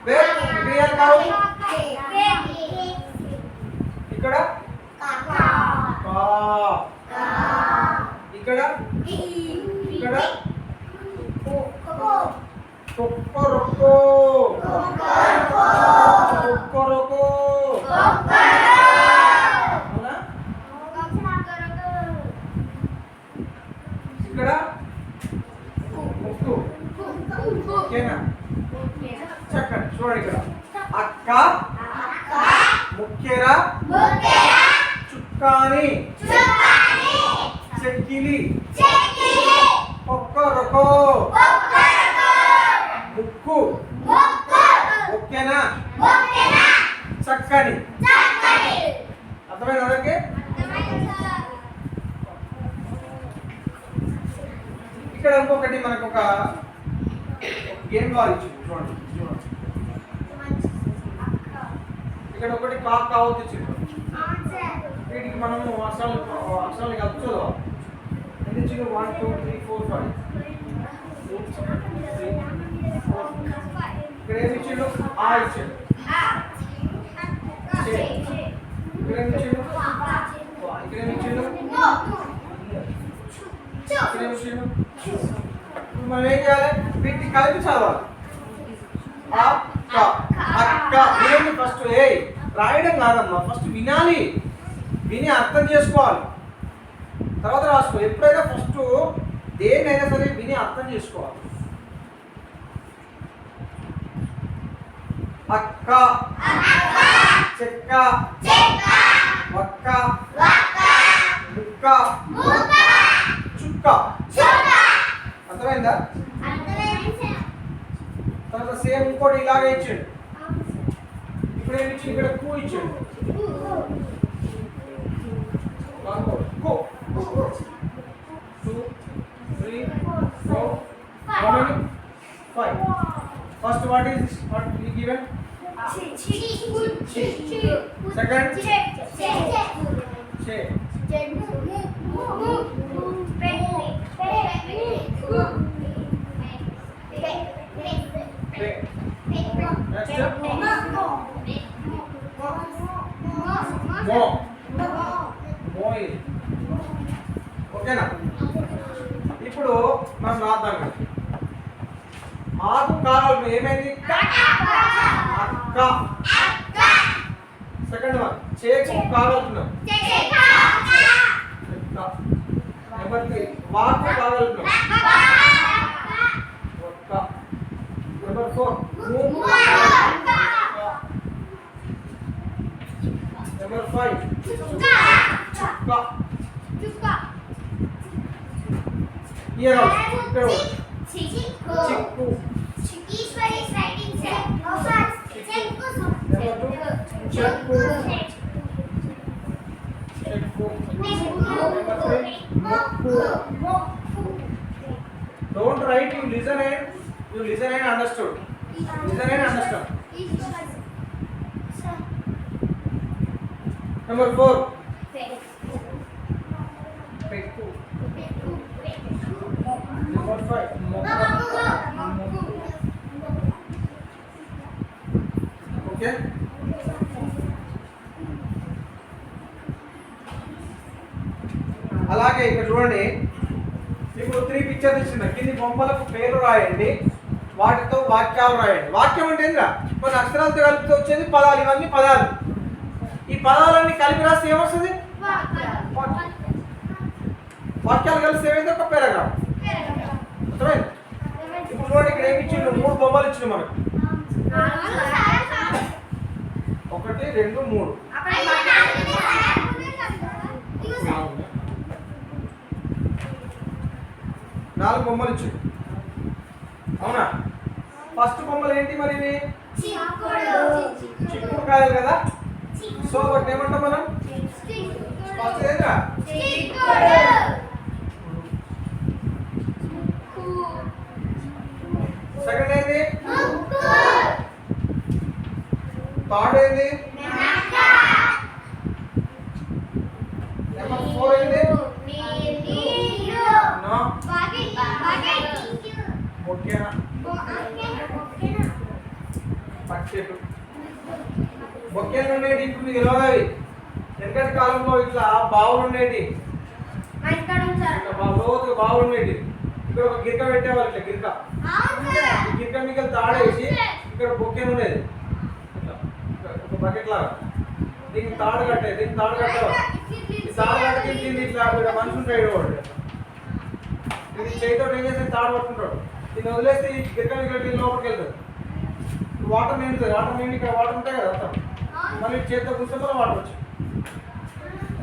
Where? Real cow? Ikkada? Ka. Ikkada? Ikkada? Kokoroko. Kokoroko. అవునా? ఇక్కడ ముక్కు. ఓకేనా? చక్కని చూడండి ఇక్కడ అక్క ముక్కెర చుక్కాని చెక్కిలి కొక్కరొకో ముక్కు ఓకేనా చక్కని. అర్థమైంది అందరికి? ఇక్కడ ఇంకొకటి మనకు ఒక గేమ్ బాల్ ఇచ్చింది చూడండి చూడండి. ఇక్కడ ఒకటి కాక్ కావచ్చు ఇచ్చింది. వీటికి మనము అక్షరాలు కలుపుతుందో ఎన్ని ఇచ్చింది? 1 2 3 4 5 ఇక్కడ ఏమి ఇచ్చిండు? ఆ ఇచ్చిండు. ఇక్కడ ఏమి ఇచ్చిండు? ఇక్కడ ఏమి ఇచ్చిండు? ఇక్కడ ఏమి ఇచ్చిండు? మనం ఏం చేయాలి? వీటిని కలిపి చదవాలి. అక్క అక్క వినండి. ఫస్ట్ రాయడం కాదమ్మా, ఫస్ట్ వినాలి, విని అర్థం చేసుకోవాలి, తర్వాత రాసుకో. ఎప్పుడైనా ఫస్ట్ దేన్నైనా సరే విని అర్థం చేసుకోవాలి. అక్క చెక్క వక్క ముక్క చుక్క. అర్థమైందా? తర్వాత సేమ్ ఇంకోటి ఇలాగే ఇచ్చాడు. ఇప్పుడు ఏమి ఇచ్చి ఇక్కడ కూ ఇచ్చాడు. 2 3 4 5. First what is this? What we given? Second che. ఓకేనా? ఇప్పుడు మనం రాద్దాం కదా. ఆకు కావాలి ఏమైంది? అక్క. సెకండ్ వన్ చేకు కావాలనుకున్నాం. నెంబర్ 3 వాకు కావాలనుకున్నాం. ఒక్క ఇయర్ హౌస్ ఇక్కడ Chiku. చిక్కు Ishwar is writing sir. No sir. Chiku. Cheque cheque don't write you listen and understood listen and understand number 4 పెక్కు నెంబర్ 5 ఓకే అలాగే ఇక్కడ చూడండి ఇప్పుడు 3 పిక్చర్స్ ఇచ్చిన కింది బొమ్మలకు పేర్లు రాయండి వాటితో వాక్యాలు రాయండి వాక్యం అంటే ఏంద్రా కొన్ని అక్షరాలతో కలిపితే వచ్చేది పదాలు ఇవన్నీ పదాలు ఈ పదాలన్నీ కలిపి రాస్తే ఏమొస్తుంది వాక్యాలు కలిసి ఏమైంది ఒక పారాగ్రాఫ్ అర్థమైంది ఇప్పుడు చూడండి ఇక్కడ ఏమి ఇచ్చిండు 3 బొమ్మలు ఇచ్చిండు మనకు 1 2 3 4 బొమ్మలు ఇచ్చిండు అవునా ఫస్ట్ బొమ్మలు ఏంటి మరి ఇవి చిక్కుడు కాయలు కదా సో వాటిని ఏమంటాం మనం ఫస్ట్ ఏంటా సెకండ్ ఏంది థర్డ్ ఏంది నెంబర్ 4 ఏంది నో ఓకేనా పచ్చెట్టు బొక్కేలు ఉండేది ఇప్పుడు మీకు తెలియదు వెనకటి కాలంలో ఇట్లా బావులు ఉండేది లోతు బావులు ఉండేది ఇక్కడ ఒక గిరిక పెట్టేవాళ్ళు ఇట్లా గిరిక ఈ గిరిక మీకు తాడేసి ఇక్కడ బొక్కేలు ఉండేది ఒక బకెట్ లాగా దీనికి తాడు కట్టేది దీనికి తాడు కట్టేవాళ్ళు ఈ తాడు కట్టి దీన్ని ఇట్లా మనిషి ఉంటాడు వాడు ఇది చేతితో ఏం చేస్తే తాడు పట్టుకుంటాడు దీన్ని వదిలేస్తే ఈ గిరిక మీకు లోపలికి వెళ్తాడు వాటర్ నిండుతుంది వాటర్ నిండి ఇక్కడ వాటర్ ఉంటాయి కదా అంతా మళ్ళీ చేతితో కూర్చొని వాటర్ వచ్చి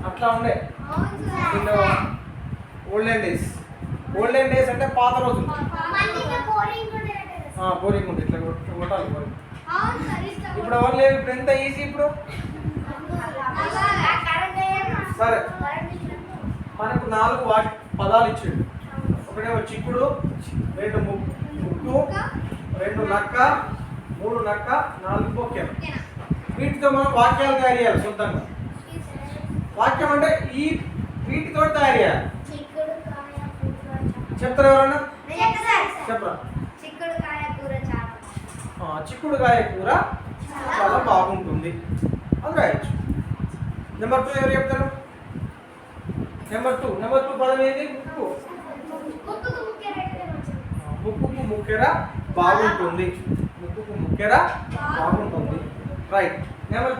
అట్లా ఉండే దీంట్లో ఓల్డెన్ డేస్ అంటే పాత రోజులు బోరింగ్ ఉంది ఇట్లా కొట్టాలి బోరింగ్ ఇప్పుడు ఎవరు లేవు ఇప్పుడు ఎంత ఈజీ ఇప్పుడు సరే మనకు 4 పదాలు ఇచ్చిండు ఒకటేమో చిక్కుడు 2 ముక్కు 2 నక్క 3 నక్క 4 బొక్కెలు వీటితో మనం వాక్యాలు తయారు చేయాలి సొంతంగా వాక్యం అంటే ఈ వీటితో తయారు చేయాలి చెప్తారు ఎవరన్నా చెప్పరా చిక్కుడుకాయ కూర చాలా బాగుంటుంది అది రాయొచ్చు నెంబర్ 2 ఎవరు చెప్తారు నెంబర్ 2 పదం ఏంది ముక్కుకు ముక్కెర బాగుంటుంది ముక్కుకు ముక్కెర బాగుంటుంది రైట్ నెంబర్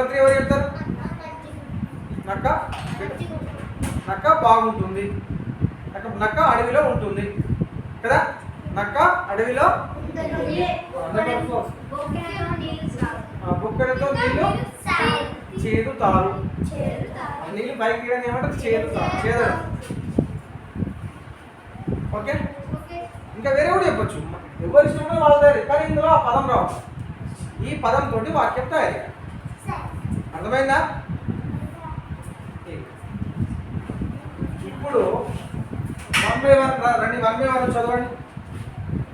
3 ఎవరు చెప్తారు నక్క బాగుంటుంది నక్క అడవిలో ఉంటుంది కదా నక్క అడవిలో బొక్కలతో నీళ్ళు చేదుతారు నీళ్ళు బైక్ ఏమంటారు చేదడం ఓకే ఇంకా వేరే కూడా చెప్పొచ్చు ఎవరి ఇష్టంలో వాళ్ళ తయారు కానీ ఇందులో ఆ పదం రావు ఈ పదం తోటి వాక్యం తయారు అర్థమైందా ఇప్పుడు 1 by 1 రండి 1 by 1 చదవండి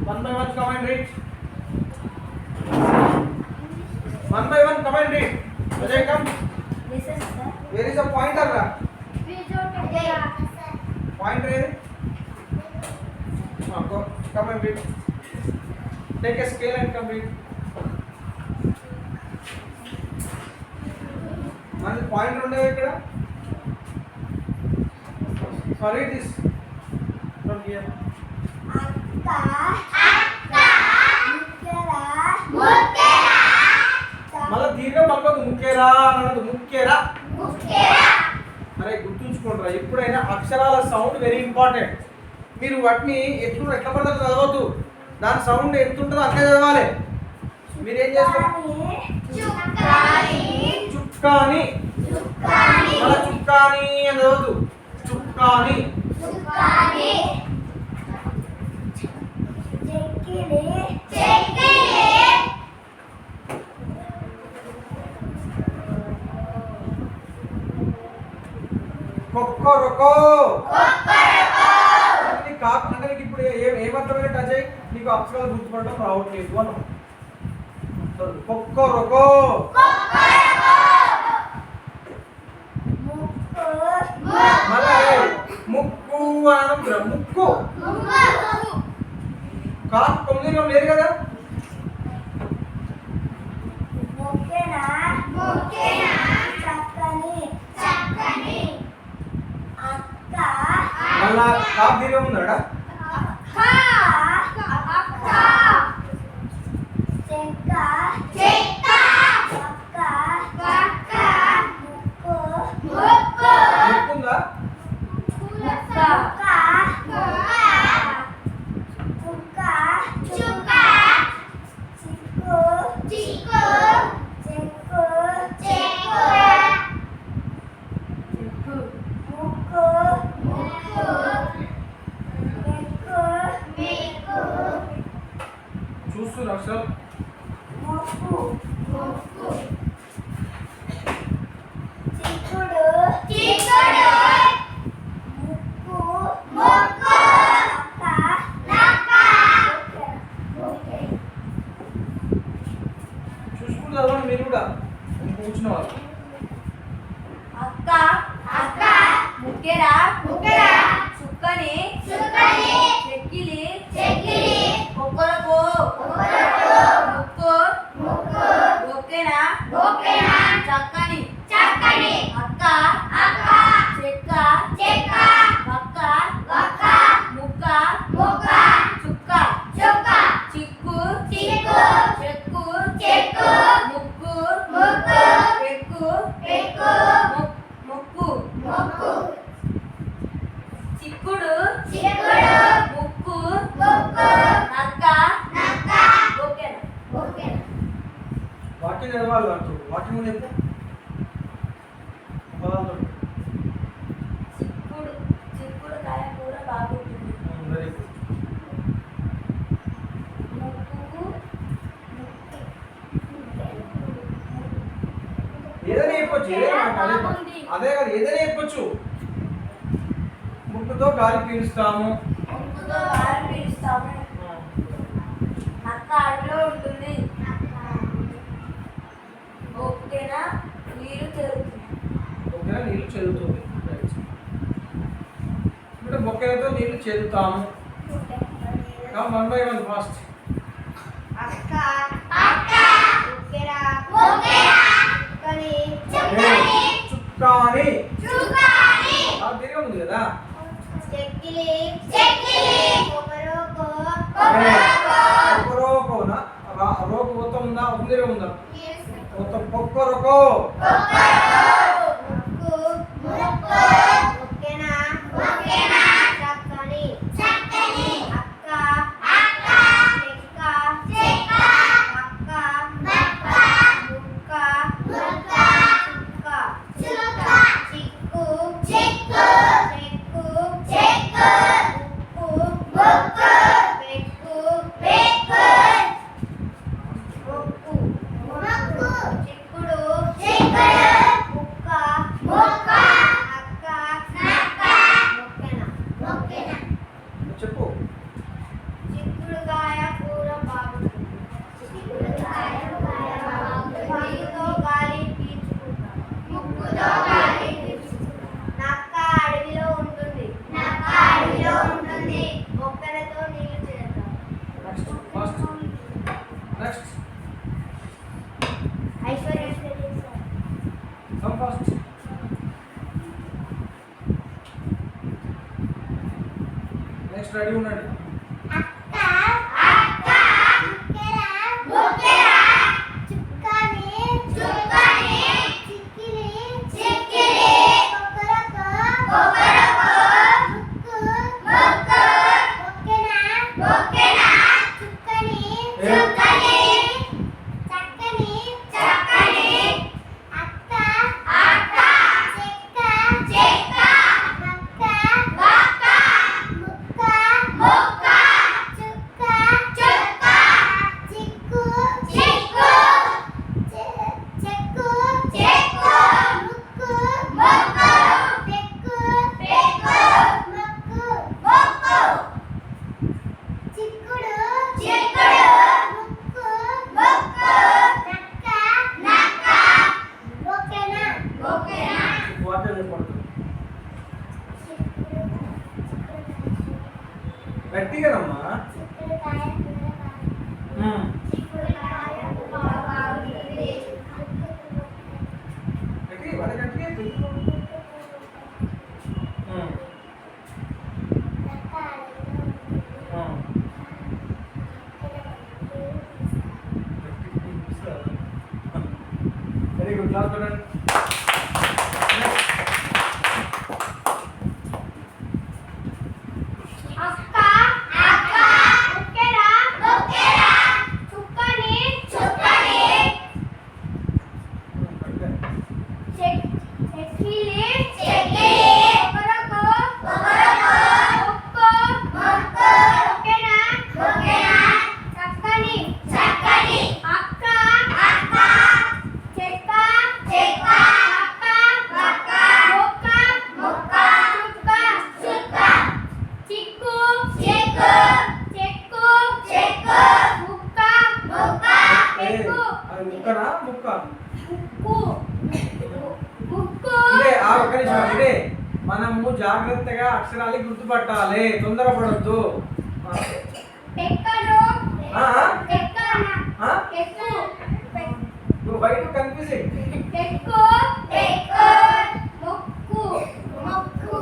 1 by 1 command read 1 by 1 command read Ajay come where is the pointer రా పాయింటర్ ఏది come and read take a scale and come read మన పాయింట్ ఉండేవి ఇక్కడ read this from here మళ్ళీ దీర్ఘం పలకొద్దు ముక్కేరా అన్నది ముక్కేరా అరే గుర్తుంచుకోండి ఎప్పుడైనా అక్షరాల సౌండ్ వెరీ ఇంపార్టెంట్ మీరు వాటిని ఎట్లా పడితే చదవద్దు దాని సౌండ్ ఎంత ఉంటుందో అంతే చదవాలి మీరేం చేస్తారు చుక్కాని మళ్ళీ చుక్కాని అని చదవద్దు చుక్కాని చుక్కాని చెక్కిలి కొక్కరొకో అంటే నీకు ఇప్పుడు ఏమర్థమైనట్టు అజయ్ నీకు అక్షరాలు గుర్తుపడడం రావట్లేదు అను కొక్కరొకో మళ్ళా ముక్కు అనడం ముక్కు కాకు తొమ్మిదిలో లేదు కదా మళ్ళా కాకు దీర్ఘం ఉందా ముక్కుందా చూస్తున్నా అక్షరాలు చూసుకుంటూ చదవండి మీరు కూడా కూర్చున్న వాళ్ళు అక్క ముక్కెర చుక్కని చెక్కిలి కొక్కరకో ముక్కు బొక్కెన చక్కని అక్క చెక్క వక్క ముక్క చుక్క చిక్కు చెక్కు ముక్కు పెక్కు ముక్కు చిక్కుడు ముక్కు నక్క బొక్కెన వాక్యం చదవాలి అంటారు వాక్యం ముందు చెప్పు పదాలతో చిక్కుడు కాయ కూర బాగుంటుంది వెరీ గుడ్ ఏదైనా చెప్పొచ్చు అదే కదా ఏదైనా చెప్పొచ్చు ముక్కుతో గాలి పీలుస్తాము ముక్కుతో గాలి పీలుస్తాము నక్క అడవిలో ఉంటుంది ఓకేనా నీరు చెరుతుంది ఓకేనా నీళ్ళు చెల్లుతుంది ఇప్పుడు మొక్కలతో నీళ్ళు చెల్లుతాము వన్ బై వన్ ఫాస్ట్ చుక్కాని దీర్ఘం ఉంది కదా కొక్కరోకోనా రోకు మొత్తం ఉందా ఒక దీర్ఘం ఉందా మొత్తం కొక్కరొకో చెప్పు చిక్కుడుకాయ కూర బాగుంటుంది ముక్కుతో గాలి పీల్చుకుంటాం నక్క అడవిలో ఉంటుంది మొక్కలతో నీళ్లు చేద్దాం next Aishwarya fast next ready ఉండండి చెక్క గట్టిగానమ్మా. చిక్కుడుకాయ ఉమ్. చిక్కుడుకాయ బాగుంటుంది. గట్టిగా వాళ్ళ గట్టిగా చెప్పు. Um. Um. Very good. Class చూడండి. అక్క అక్క బొక్కెరా బొక్కెరా చుక్కని చుక్కని చెక్కిలి చెక్కిలి ఒకరొక ఒకరొక మొక్కు మొక్కు బొక్కెరా బొక్కెరా చక్కని చక్కని అక్క అక్క చెక్క చెక్క అక్క అక్క మొక్క మొక్క చుక్క చుక్క చిక్కు చిక్కు చెక్కు చెక్కు ముక్క ముక్క పెక్కు అది ముక్కనా ముక్క? ముక్కు ముక్కు ఇదే ఆ ఒక్క నిమిషం. ఇదే మనము జాగ్రత్తగా అక్షరాలు గుర్తుపట్టాలి, తొందరపడొద్దు. పెక్కను ఆ? పెక్కన ఆ? పెక్కు నువ్వు బయట కన్ఫ్యూజింగ్. పెక్కు పెక్కు మొక్కు మొక్కు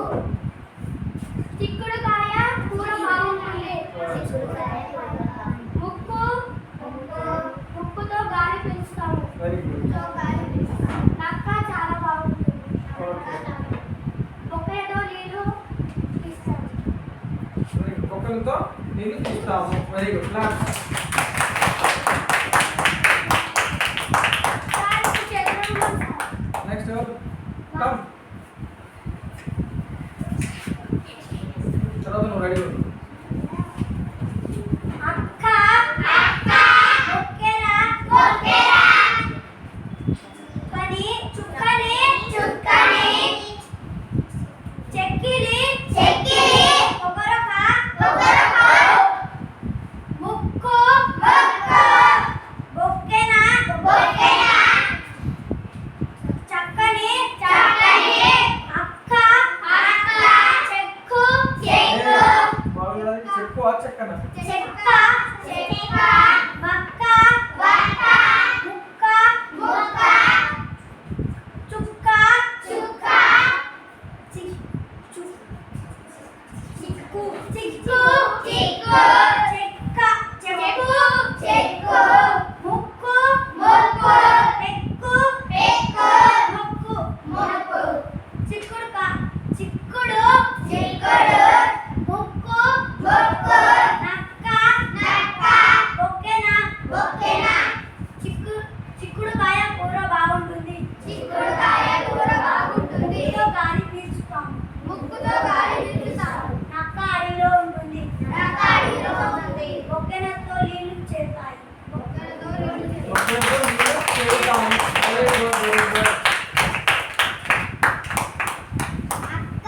చిక్కుడుకాయ కూర బాగుంటుంది. ముక్కు ముక్కుతో గాలి పీల్చుతాము. Very good. నక్క చాలా బాగుంటుంది. ఓకే. బొక్కెతో నీళ్ళు తీస్తాము. ఒక్కరితో నేను చూస్తాము. Very good. క్లాస్. దానికి చంద్రుడు నెక్స్ట్ కమ్. తర్వాత నువ్వు రెడీ ఉండు. అక్క అక్క బొక్కెరా బొక్కెరా పని చుక్కని చుక్కని చెక్కిలి చెక్కిలి ఒకరొక ఒకరొక ముక్కు ముక్కు బొక్కెన బొక్కెన చక్కని చక్కని అక్క అక్క చెక్కు చెక్కు బాగుంది. చెప్పు ఆ చెక్కన. చెక్క చెక్క మక్క వక్క ముక్క ముక్క చుక్క చుక్క చిక్కు చిక్కు చిక్కు చెక్క చెక్కు చెక్కు ముక్కు ముక్కు పెక్కు పెక్కు ముక్కు ముక్కు చిక్కుడు చిక్కుడు చిక్కుడు ముక్కు ముక్కు నక్క నక్క బొక్కెన బొక్కెన చిక్కుడుకాయ కూర బాగుంటుంది. చిక్కుడుకాయ కూర బాగుంటుంది. ముక్కుతో గాలి పీల్చుతాము. ముక్కుతో గాలి పీల్చుతాము. నక్క అడిలో ఉంటుంది. నక్క అడిలో ఉంటుంది. బొక్కెనతో నీళ్లు చేస్తాయి. బొక్కెనతో నీళ్లు చేస్తాయి. ఒక్కరితో నేను చేస్తాము. Very good. Very good. అక్క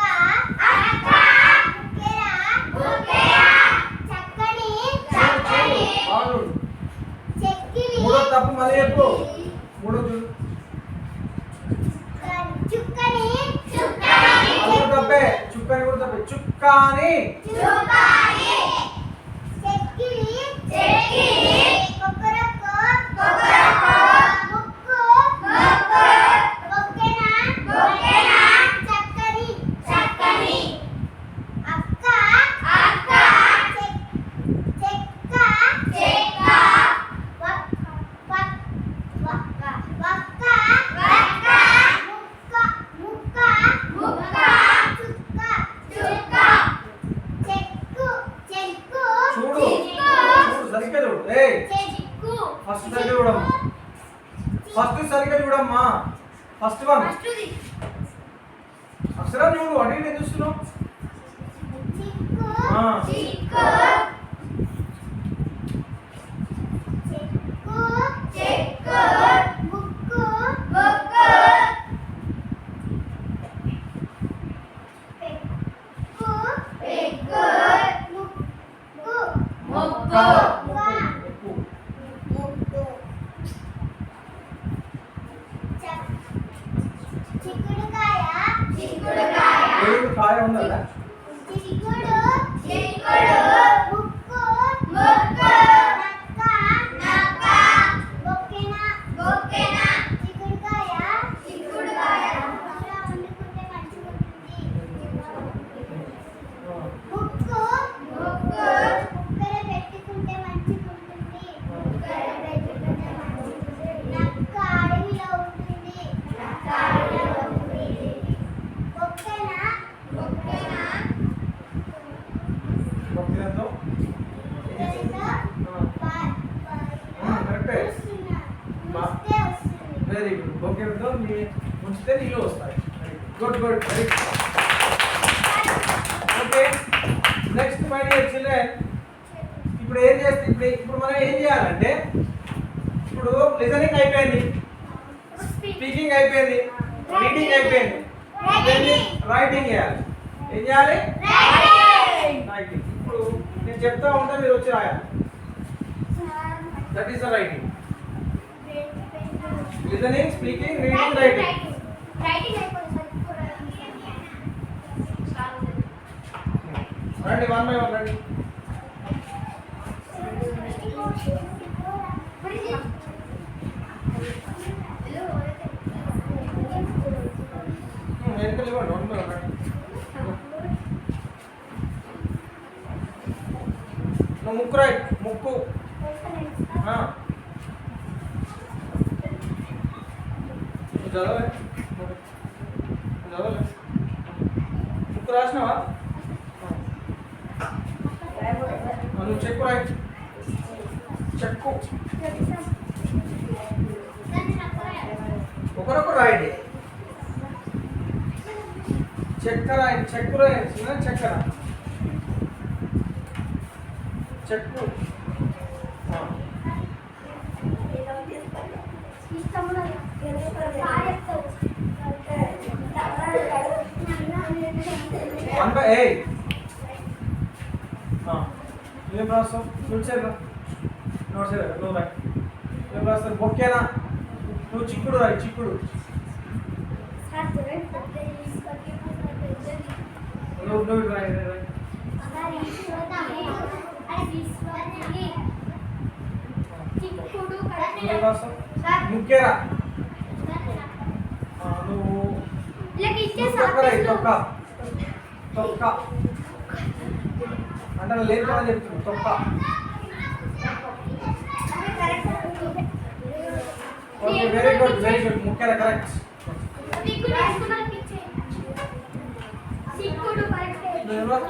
అక్క బొక్కెరా బొక్కెరా చక్కని చక్కని బాగుంది. చెక్కిలి మూడో తప్పు మళ్ళీ చెప్పు. మూడో చూడు. చుక్కని చుక్కని అది కూడా తప్పే. చుక్కని కూడా తప్పే. చుక్కాని. చుక్కాని చెక్కిలి చెక్కిలి కొకరకో కొకరకో ముక్కు ముక్కు బొక్కెన బొక్కెన చక్కని చక్కని అక్క అక్క చెక్క చెక్క వక్క వక్క వక్క వక్క ముక్క ముక్క ముక్క చుక్క చుక్క చెక్కు చెక్కు చూడు. చిక్కు చూడు సరిగ్గా చూడు. ఏయ్ చెక్కు ఫస్ట్ సరిగ్గా చూడమ్మా. ఫస్ట్ సరిగ్గా చూడమ్మా. ఫస్ట్ వన్ ఫస్ట్ది అక్షరం చూడు. అటు ఇటు చూస్తున్నావు. చిక్కు ఆ. చిక్కు చెక్కు చెక్కు ముక్కు ముక్కు పెక్కు పెక్కు ముక్కు మొక్క. ముక్కు ముక్కు చిక్కుడుకాయ చిక్కుడుకాయ ఏడు కాయ ఉందా? చిక్కుడు చిక్కుడు ఇస్తే నీళ్ళు వస్తాయి. Good good very good. Okay next my dear children, ఇప్పుడు ఏం చేస్తే ఇప్పుడు మనం ఏం చేయాలంటే, ఇప్పుడు లిజనింగ్ అయిపోయింది, స్పీకింగ్ అయిపోయింది, రీడింగ్ అయిపోయింది, రైటింగ్ చేయాలి. ఏం చేయాలి? రైటింగ్. ఇప్పుడు నేను చెప్తా ఉంటా, మీరు వచ్చి రాయాలి. That is the writing. Listening, speaking, reading, writing. రండి వన్ బై వన్ రండి. వెనకాల ఇవ్వండి, వన్ బై వన్ రండి. నువ్వు ముక్కు రాయి, ముక్కు. చదవలే చదవలే ముక్కు రాసినావా? నువ్వు చెక్కు రాయి, చెక్కు. ఒకరొకరు రాయండి. చెక్క రాయండి, చెక్కు రాయండి, చిన్న చెక్కర చెక్కు. ఏం రాస్తావు? నోట్స్ నువ్వు రాయి. ఏం రాస్తారు? బొక్కేనా? నువ్వు చిక్కుడు రాయి, చిక్కుడు. నువ్వు రాయి రాయి. ఏం రాస్తావు? ముక్కేరా? నువ్వు తొక్క రాయి, తొక్క. తొక్క అంటే లేదు కదా చెప్తున్నావు, తొక్క. Okay very good very good. ముఖ్యత కరెక్ట్.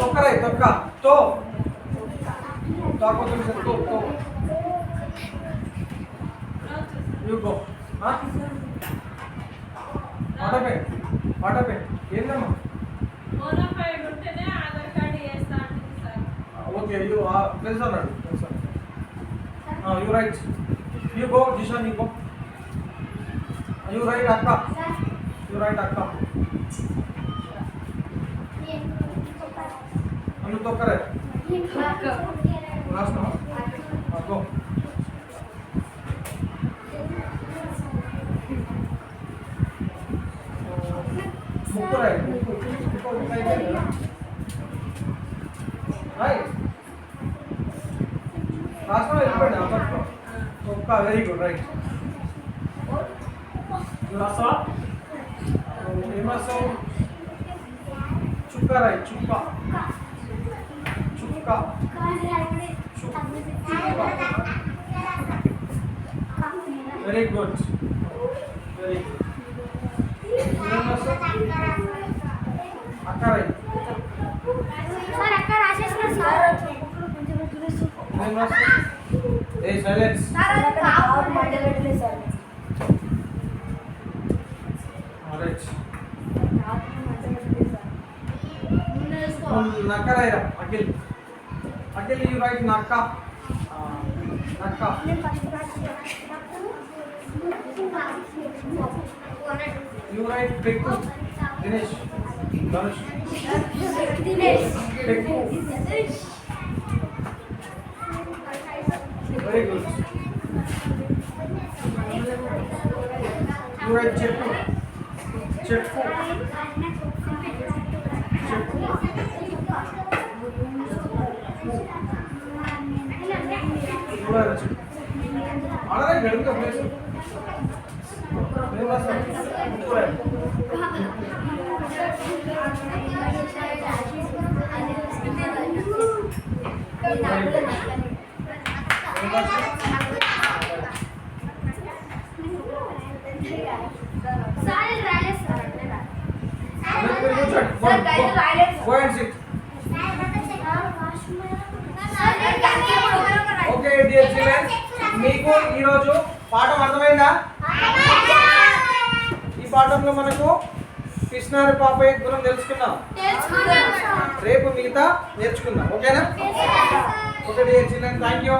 తొక్క రాయి, తొక్క. తో తొక్క తో తో. You go. Water pen, water pen ఏందమ్మా? ఓకే యూ తెలుసు అన్నాడు, తెలుసు. You write. You go Zeeshan, you go. You write అక్క. యూ రైట్ అక్క. నువ్వు తొక్కరే రాసినావా? గో. ముక్కు రాయి, ముక్కు. రైట్ రాష్ట్రం వెళ్ళిపోయింది అప్పట్లో. ఒక్క వెరీ గుడ్ రైట్. నువ్వు రాస్తావా? ఏం రాస్తావు? చుక్క రాయి, చుక్క. చుక్క వెరీ గుడ్ వెరీ గుడ్. ఏం రాస్తావు? అక్క రాయి. Hey, silence. Alright. Nakka raira, Akhil. Akhil, you write nakka. Nakka. You write Pekku. Dinesh. Dhanush. Pekku. Very good. You write Chekku. Chekku. Chekku. You write Chekku. Alright, very good. Very much. Go and sit. Okay, dear children, మీకు ఈరోజు పాఠం అర్థమైందా? ఈ పాఠంలో మనకు కృష్ణారి పాపయ్య గుణం తెలుసుకున్నాం. రేపు మిగతా నేర్చుకుందాం. ఓకేనా? ఒకటి చిన్న థ్యాంక్ యూ.